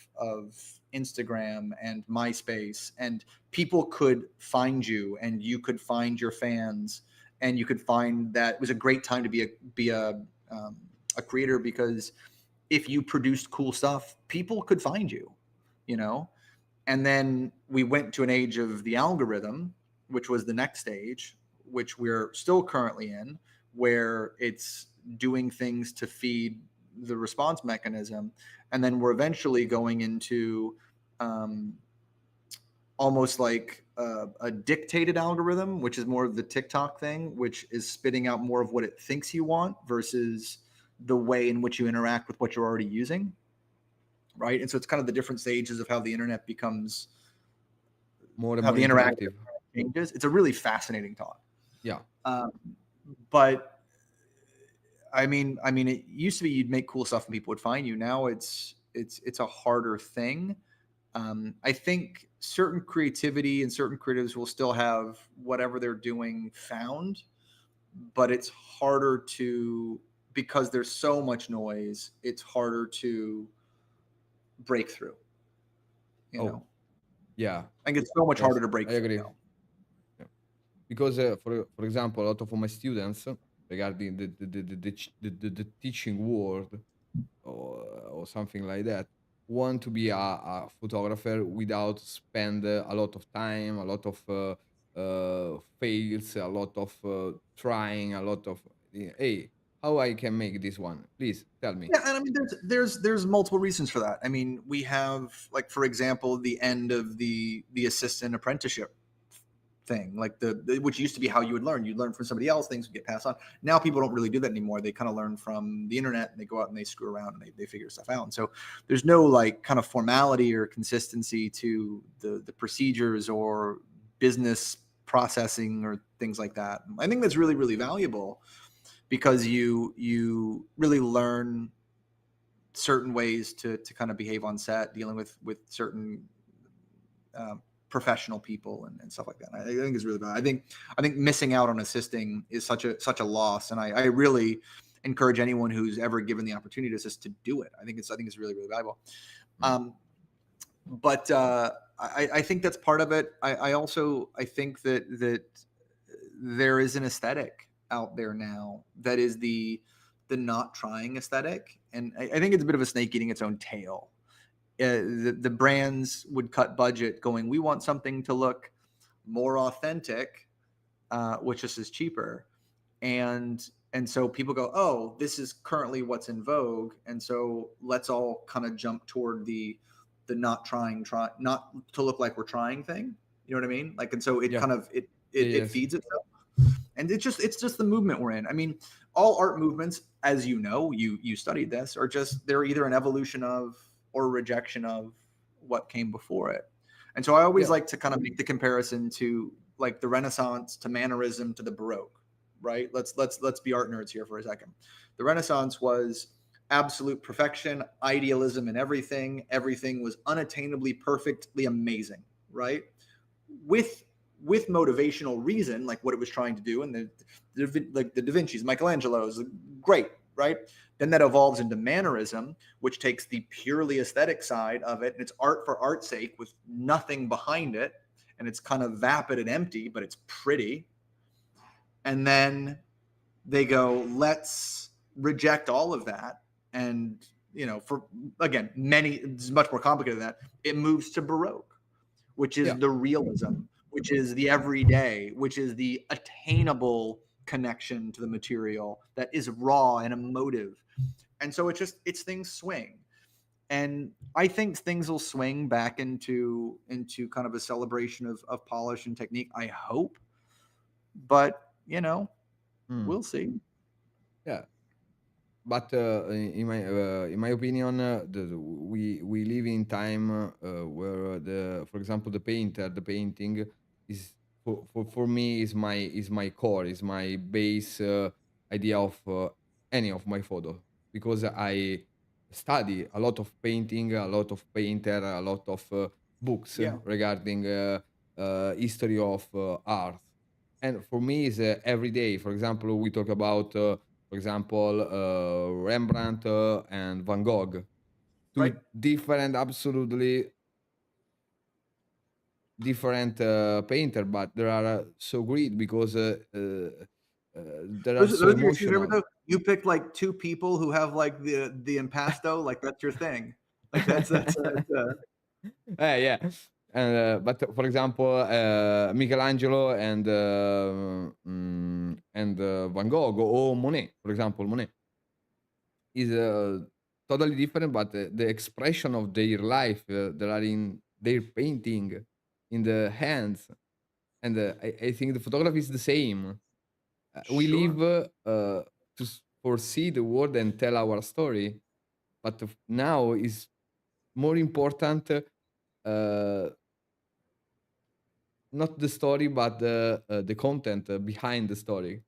Instagram and MySpace, and people could find you and you could find your fans, and you could find that it was a great time to be a creator, because if you produced cool stuff, people could find you, you know? And then we went to an age of the algorithm, which was the next stage, which we're still currently in, where it's doing things to feed the response mechanism. And then we're eventually going into almost like a dictated algorithm, which is more of the TikTok thing, which is spitting out more of what it thinks you want versus the way in which you interact with what you're already using. Right. And so it's kind of the different stages of how the internet becomes more and how more the interactive. Changes. It's a really fascinating talk. Yeah. But I mean, it used to be you'd make cool stuff and people would find you. Now it's a harder thing. I think certain creativity and certain creatives will still have whatever they're doing found, but it's harder to, because there's so much noise, it's harder to break through. You know? Yeah. I think it's so much harder to break I agree. through. Yeah. Because for example, a lot of my students regarding the teaching world or something like that want to be a photographer without spend a lot of time, a lot of fails, a lot of trying, a lot of hey, how I can make this one? Please tell me. Yeah, and I mean, there's multiple reasons for that. I mean, we have, like, for example, the end of the assistant apprenticeship thing, like the which used to be how you would learn. You'd learn from somebody else, things would get passed on. Now people don't really do that anymore. They kind of learn from the internet, and they go out and they screw around and they figure stuff out. And so there's no like kind of formality or consistency to the procedures or business processing or things like that. I think that's really, really valuable, because you really learn certain ways to kind of behave on set, dealing with certain professional people and stuff like that. I think it's really bad. I think missing out on assisting is such a loss, and I really encourage anyone who's ever given the opportunity to assist to do it. I think it's really, really valuable. But I think that's part of it. I also think that there is an aesthetic out there now that is the not trying aesthetic, and I think it's a bit of a snake eating its own tail. The brands would cut budget going, we want something to look more authentic, which just is cheaper, and so people go, oh, this is currently what's in vogue, and so let's all kind of jump toward the not to look like we're trying thing. You know what I mean? Like, and so it kind of it feeds itself. And it's just the movement we're in. I mean, all art movements, as you know, you studied this, are just, they're either an evolution of or a rejection of what came before it. And so I always like to kind of make the comparison to like the Renaissance to Mannerism to the Baroque, right? Let's be art nerds here for a second. The Renaissance was absolute perfection, idealism in everything. Everything was unattainably perfectly amazing, right? With motivational reason, like what it was trying to do, and like the Da Vinci's, Michelangelo's, great, right? Then that evolves into Mannerism, which takes the purely aesthetic side of it, and it's art for art's sake with nothing behind it, and it's kind of vapid and empty, but it's pretty. And then they go, let's reject all of that, and for again, it's much more complicated than that. It moves to Baroque, which is Yeah. the realism, which is the everyday, which is the attainable connection to the material that is raw and emotive. And so it's things swing. And I think things will swing back into kind of a celebration of polish and technique. I hope, but Mm. we'll see. Yeah. But in my opinion, we live in time where for example, the painting is for me is my core, is my base idea of any of my photo, because I study a lot of painting, a lot of painter, a lot of books Yeah, regarding history of art, and for me is every day. For example, we talk about. For example, Rembrandt and Van Gogh, right. two different, absolutely different painter, but they are so great because they are so Those are your two favorite emotional. though. You picked like two people who have like the impasto, like that's your thing. Like that's Yeah. And but for example, Michelangelo and Van Gogh or Monet, for example, Monet is totally different, but the expression of their life that are in their painting, in the hands, and I think the photography is the same. We live sure. foresee the world and tell our story, but now is more important. Not the story, but the content behind the story.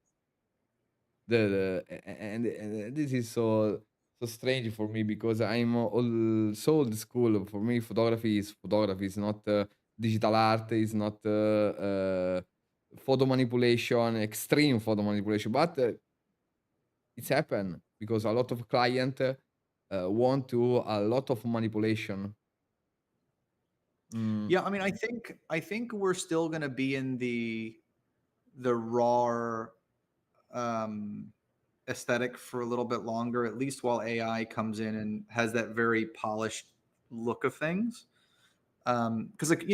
And this is so strange for me because I'm so old school. For me, photography is photography. It's not digital art. It's not photo manipulation, extreme photo manipulation. But it's happened because a lot of client want to a lot of manipulation. Mm, Yeah, I mean, I think we're still gonna be in the raw aesthetic for a little bit longer, at least while AI comes in and has that very polished look of things. Because like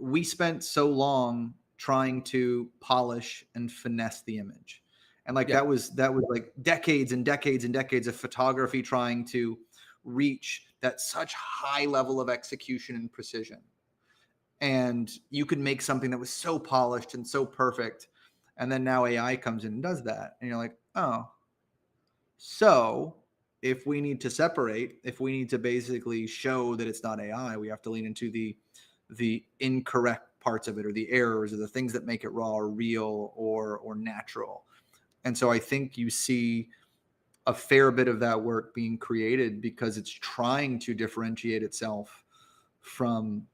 we spent so long trying to polish and finesse the image, and like yeah, that was like decades and decades and decades of photography trying to reach that such high level of execution and precision. And you could make something that was so polished and so perfect, and then now AI comes in and does that, and you're like, oh, so if we need to separate, if we need to basically show that it's not AI, we have to lean into the incorrect parts of it, or the errors, or the things that make it raw or real or natural. And so I think you see a fair bit of that work being created because it's trying to differentiate itself from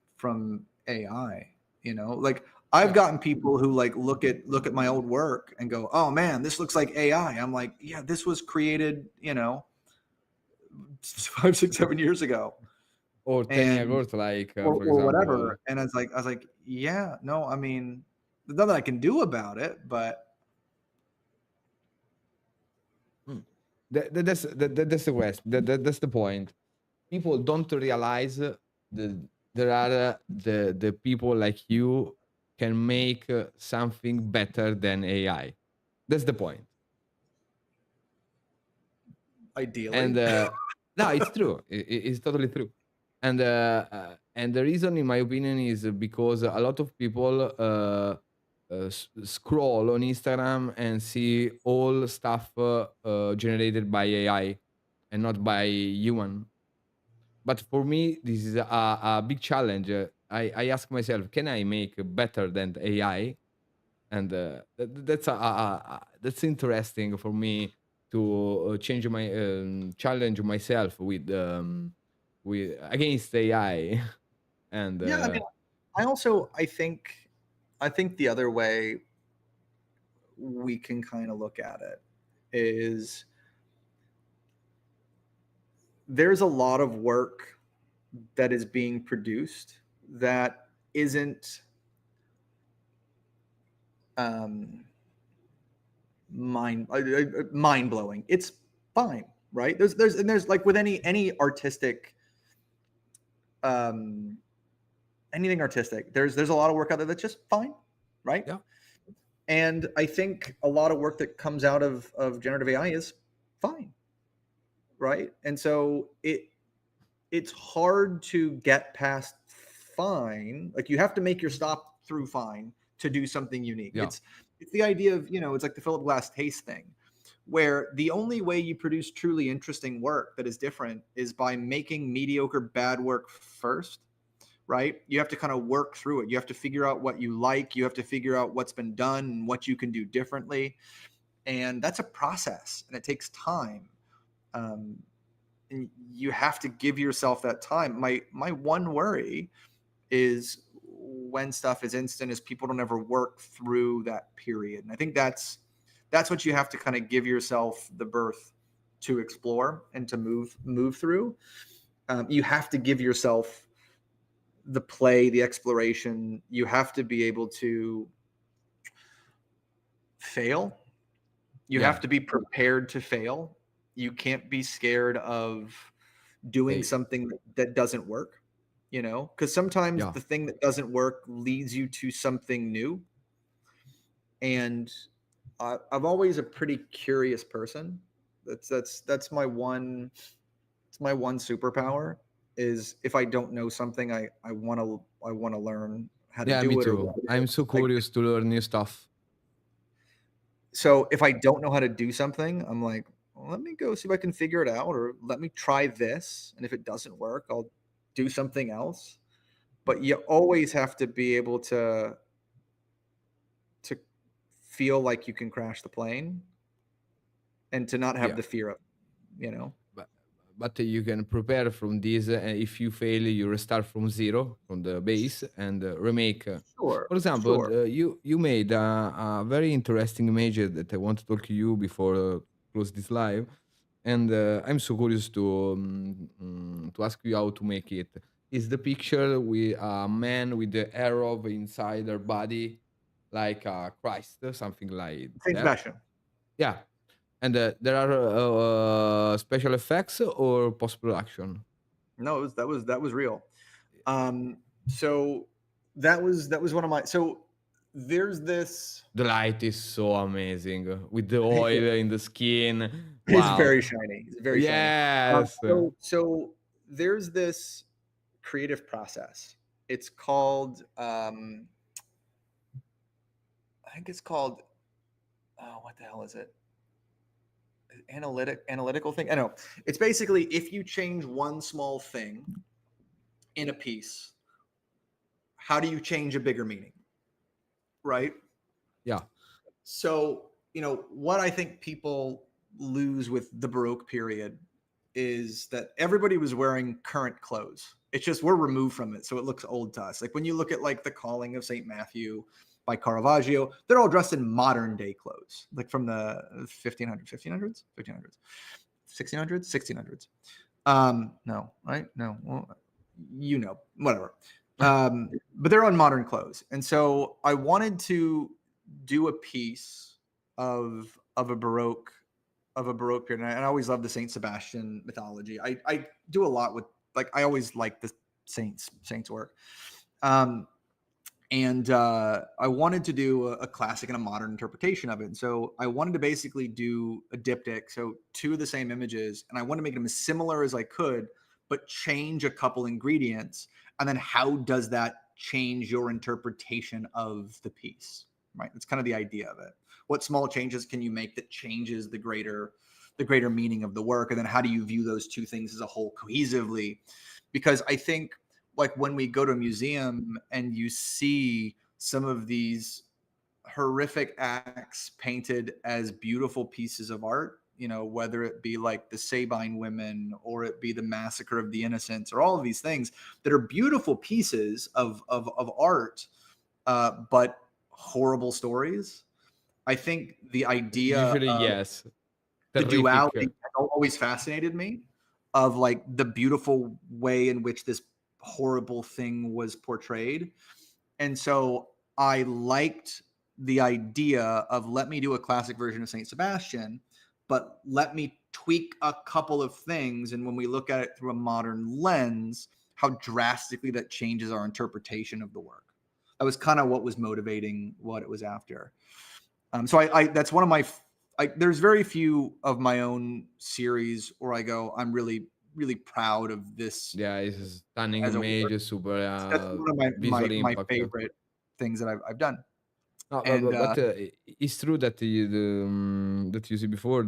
AI. Like I've yeah. gotten people who like look at my old work and go, "Oh man, this looks like AI." I'm like, "Yeah, this was created, 5, 6, 7 years ago." Or 10 years And ago, like for or example. whatever. And I was like, "Yeah, no, I mean, there's nothing I can do about it, but Mm. That's the quest. That's the point. People don't realize there are the people like you can make something better than AI. That's the point. And ideally." no, it's true. It's totally true. And the reason, in my opinion, is because a lot of people scroll on Instagram and see all stuff generated by AI and not by human. But for me, this is a big challenge. I ask myself, can I make better than the AI? And that's interesting for me to change my challenge myself with against AI. And Yeah, I mean, I think the other way we can kind of look at it is there's a lot of work that is being produced that isn't um, mind blowing. It's fine, right? There's like with any artistic, anything artistic, there's a lot of work out there that's just fine, right? Yeah. And I think a lot of work that comes out of generative AI is fine, right? And so it's hard to get past fine. Like you have to make your stop through fine to do something unique. Yeah. It's the idea of, it's like the Philip Glass taste thing, where the only way you produce truly interesting work that is different is by making mediocre bad work first, right? You have to kind of work through it. You have to figure out what you like. You have to figure out what's been done and what you can do differently. And that's a process and it takes time. And you have to give yourself that time. My one worry is when stuff is instant is people don't ever work through that period. And I think that's what you have to kind of give yourself the berth to explore and to move through. You have to give yourself the play, the exploration. You have to be able to fail. You have to be prepared to fail. You can't be scared of doing something that doesn't work, because sometimes the thing that doesn't work leads you to something new. And I'm always a pretty curious person. That's my one. It's my one superpower. Is if I don't know something, I want to learn how to do Me it. too. I'm so curious to learn new stuff. So if I don't know how to do something, I'm like, well, let me go see if I can figure it out, or let me try this. And if it doesn't work, I'll do something else. But you always have to be able to feel like you can crash the plane and to not have the fear of, But you can prepare from this, and if you fail, you restart from zero, from the base, and remake. Sure. For example, you made a very interesting image that I want to talk to you before close this live, and I'm so curious to ask you how to make it. Is the picture with a man with the arrow inside their body, like Christ, something like Saint that? Sebastian. Yeah. And there are special effects or post production? No, that was real. So that was one of my. So there's this. The light is so amazing with the oil in the skin. It's Wow. very shiny. It's very shiny. Yes. So there's this creative process. It's called. I think it's called. Oh, what the hell is it? Analytical thing. I know. It's basically if you change one small thing in a piece, how do you change a bigger meaning? Right? Yeah. So, what I think people lose with the Baroque period is that everybody was wearing current clothes. It's just we're removed from it, so it looks old to us. Like when you look at like the Calling of St. Matthew by Caravaggio, they're all dressed in modern day clothes, like from the 1600s, 1600s. No, right? No, well, whatever. But they're on modern clothes, and so I wanted to do a piece of a Baroque period, and I always love the Saint Sebastian mythology. I do a lot with I always like the saints work. And I wanted to do a classic and a modern interpretation of it. And so I wanted to basically do a diptych, so two of the same images, and I wanted to make them as similar as I could, but change a couple ingredients. And then how does that change your interpretation of the piece? Right? That's kind of the idea of it. What small changes can you make that changes the greater meaning of the work? And then how do you view those two things as a whole cohesively? Because I think like when we go to a museum and you see some of these horrific acts painted as beautiful pieces of art, whether it be like the Sabine women or it be the Massacre of the Innocents or all of these things that are beautiful pieces of art, but horrible stories. I think the idea Usually, of yes. the Terrific. duality always fascinated me, of like the beautiful way in which this horrible thing was portrayed. And so I liked the idea of let me do a classic version of Saint Sebastian, but let me tweak a couple of things, and when we look at it through a modern lens, how drastically that changes our interpretation of the work. That was kind of what was motivating what it was after. So I that's one of my there's very few of my own series where I go, I'm really proud of this Yeah, it's a stunning as a work. image, super That's one of my visual my impact. favorite things that I've done. No, And it's true that that you see before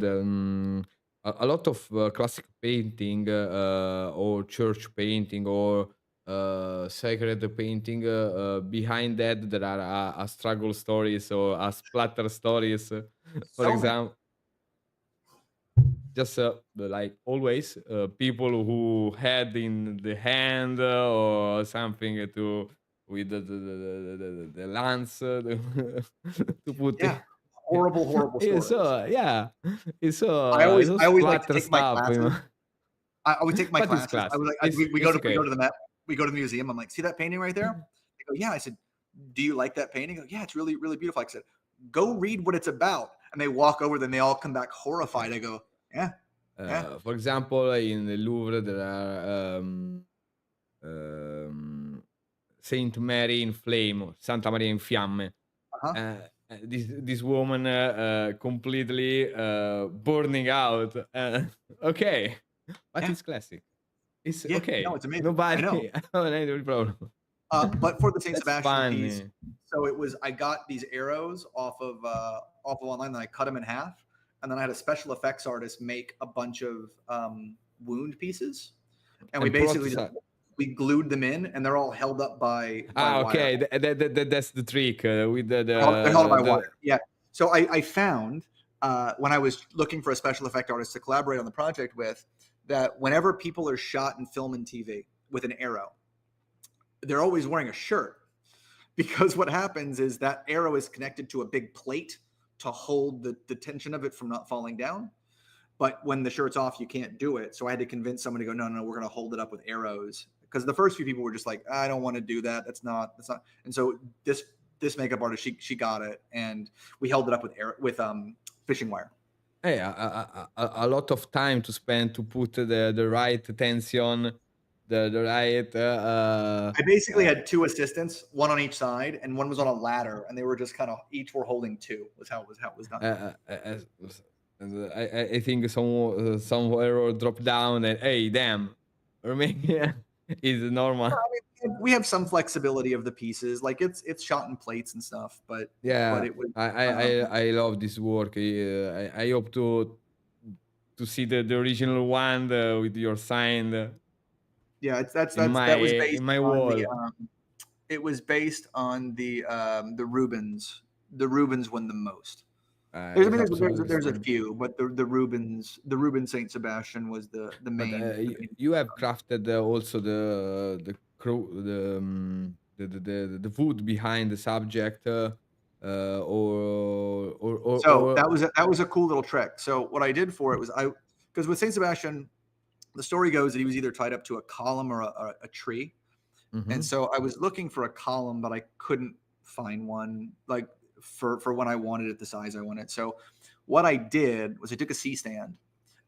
a lot of classic painting or church painting or sacred painting behind that there are a struggle stories or a splatter stories. For so many. example, just like always, people who had in the hand or something to with the lance to put it. Yeah. Horrible It's stories. yeah, I it's so always like to splatter take my stuff, you know. classes. I always take my But it's classes. I classic. was like, we go It's to okay. the Met, we go to the museum. I'm like, see that painting right there? They go, yeah. I said, do you like that painting? They go, yeah, it's really beautiful. I said, go read what it's about. And they walk over, then they all come back horrified. I go, yeah, yeah. For example, in the Louvre there are um, Saint Mary in Flame, Santa Maria in Fiamme. Uh-huh. This woman completely burning out. Okay, but Yeah. it's classic. It's Yeah. No, okay. it's amazing. I know. Nobody, I don't have any problem. But for the Saint That's Sebastian piece, funny. so it was I got these arrows off of online, and I cut them in half, and then I had a special effects artist make a bunch of wound pieces, and we And basically just, prototype. we glued them in, and they're all held up by wire. Okay. That's the trick with They're held up by wire. Yeah. So I found when I was looking for a special effect artist to collaborate on the project with, that whenever people are shot in film and TV with an arrow, they're always wearing a shirt, because what happens is that arrow is connected to a big plate to hold the tension of it from not falling down. But when the shirt's off, you can't do it. So I had to convince someone to go, no, we're going to hold it up with arrows. Because the first few people were just like, I don't want to do that. That's not. And so this makeup artist, she got it, and we held it up with fishing wire. Hey, a lot of time to spend to put the right tension, the right. I basically had two assistants, one on each side, and one was on a ladder, and they were just kind of each were holding two. Was how it was done. I think some error dropped down and hey, damn, Romania is normal. We have some flexibility of the pieces, like it's shot in plates and stuff, but Yeah, it was I love this work. I hope to see the original one with your sign yeah, that was based in my on wall. it was based on the Rubens. The Rubens won the most. There's a few, but the Rubens Saint Sebastian was the But main. you have crafted also the the wood behind the subject, So or that was a cool little trick. So what I did for it was because with Saint Sebastian, the story goes that he was either tied up to a column or a tree. And so I was looking for a column, but I couldn't find one like for when I wanted it the size I wanted. So what I did was I took a C-stand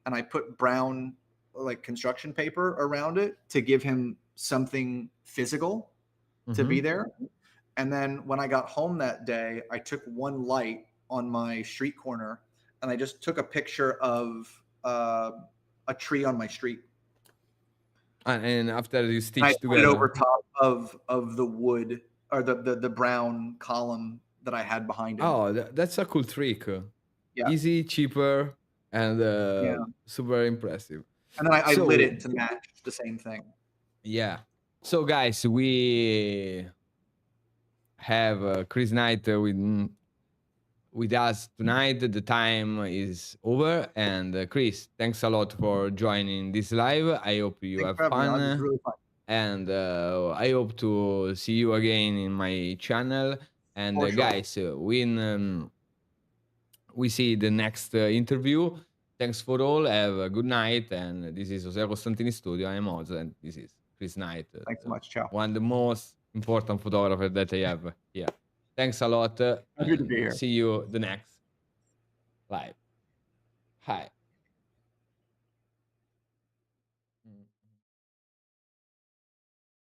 and I put brown like construction paper around it to give him something physical to be there. And then when I got home that day, I took one light on my street corner and I just took a picture of a tree on my street. And after you I stitch put it together. over top of the wood or the brown column that I had behind it. Oh, that's a cool trick. Yeah. Easy, cheaper, and super impressive. And then I lit it to match the same thing. Yeah. So guys, we have Chris Knight with us tonight. The time is over, and Chris, thanks a lot for joining this live. I hope you have fun. It was really fun. And I hope to see you again in my channel. And For sure. guys, when we see the next interview, thanks for all. Have a good night. And this is OseaCostantiniStudio. I am Oz, and this is Chris Knight. Thanks so much. Ciao. One of the most important photographer that I have here. Thanks a lot. Good to be here. See you the next live. Hi.